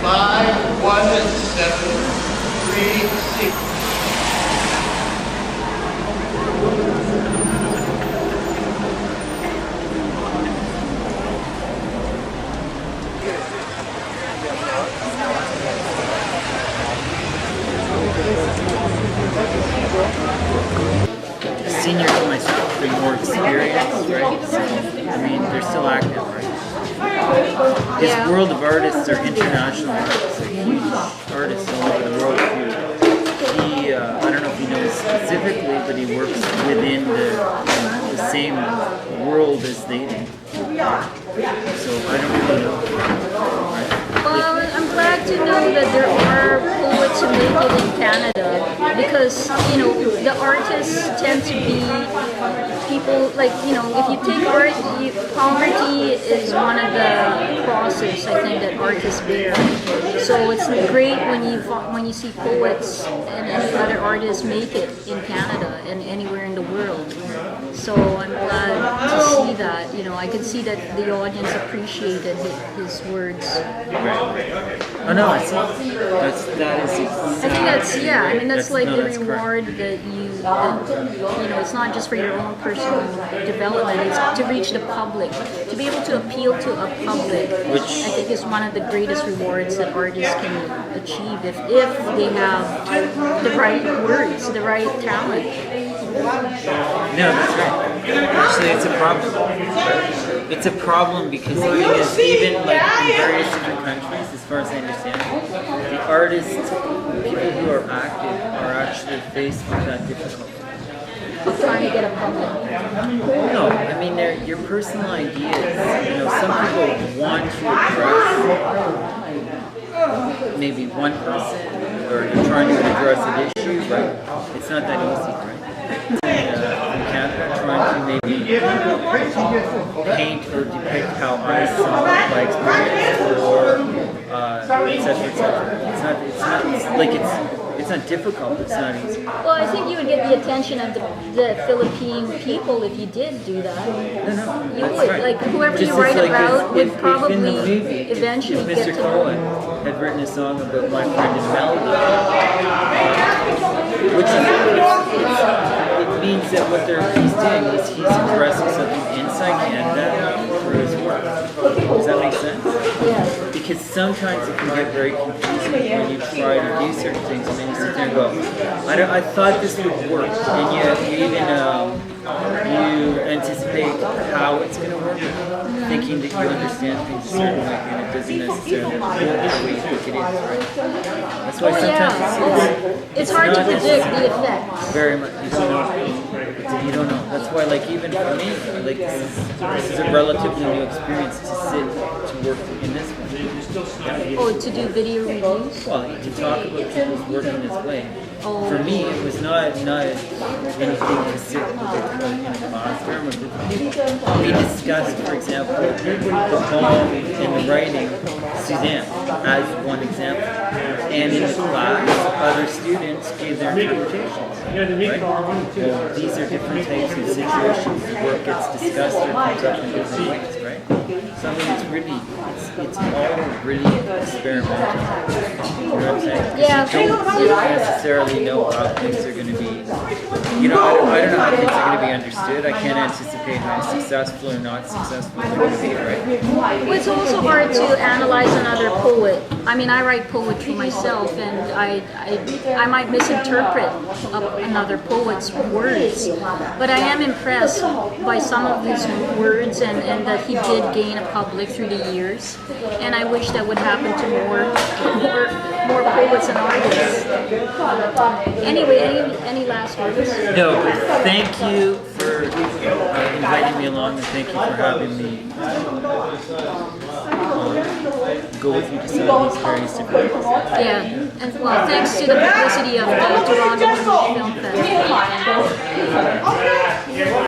51736. Seniors like myself bring more experience, right? So, I mean, they're still active, right? His world of artists are international artists, like huge artists all over the world. He I don't know if he knows specifically, but he works within the same world as they do. So I don't really know. Well, I'm glad to know that there are poets who make it in Canada because, you know, the artists tend to be people like, you know, if you take art, poverty is one of the crosses I think that artists bear. So it's great when you see poets and any other artists make it in Canada and anywhere in the world. So I'm glad to see that. You know, I could see that the audience appreciated his words. Oh no, that is exactly. I think that's I mean that's like the reward correct. that you know, it's not just for your own personal development, it's to reach the public, to be able to appeal to a public, which I think is one of the greatest rewards that artists can achieve if they have the right words, the right talent. No, that's right. Actually, it's a problem. It's a problem because the thing is, even like in various different countries, as far as I understand, the artists, people who are active, are actually faced with that difficulty. Trying to get a public. No, I mean, your personal ideas. You know, some people want to address maybe one person, or they're trying to address an issue, but it's not that easy, right? In Canada, trying to maybe paint or depict how I saw my experience, or etc. It's not difficult. It's not easy. Well, I think you would get the attention of the Philippine people if you did do that. No, You that's would, right. like whoever Just you write like about would if in the probably movie, eventually if get Mr. to Cohen had written a song about my friend in Melody, which is, it means that what he's doing is he's expressing something inside Canada through his work. Does that make sense? Yeah. Because sometimes it can get very confusing when you try to do certain things and then you sit there and go, I thought this would work, and you even you anticipate how it's going to work, thinking that you understand things a certain way, and it doesn't necessarily work the way you think it is, right? That's why sometimes it's hard to predict the effects. Very much. You don't know. That's why, like, even for me, like, this is a relatively new experience to sit to work in this way. Oh, to do video reviews? Well, to talk about people's work in this way. Oh. For me, it was not anything to sit with in a classroom. We discussed, for example, the poem and the writing, Suzanne, as one example. And in the class, other students gave their interpretations. Right? Well, these are different types of situations. The work gets discussed or comes up in different ways, right? So I mean, it's all really experimental. You know what I'm saying? Yeah. You don't necessarily know how things are going to be. You know, I don't know how things are going to be understood. I can't anticipate how successful or not successful they're going to be, right? Well, it's also hard to analyze another poet. I mean, I write poetry myself, and I might misinterpret another poet's words, but I am impressed by some of his words and that he did gain a public through the years, and I wish that would happen to more poets and artists. Anyway, any last words? No, thank you for inviting me along, and thank you for having me go with you to some of these various different things. Yeah, and well, thanks to the publicity of the Toronto Film Festival.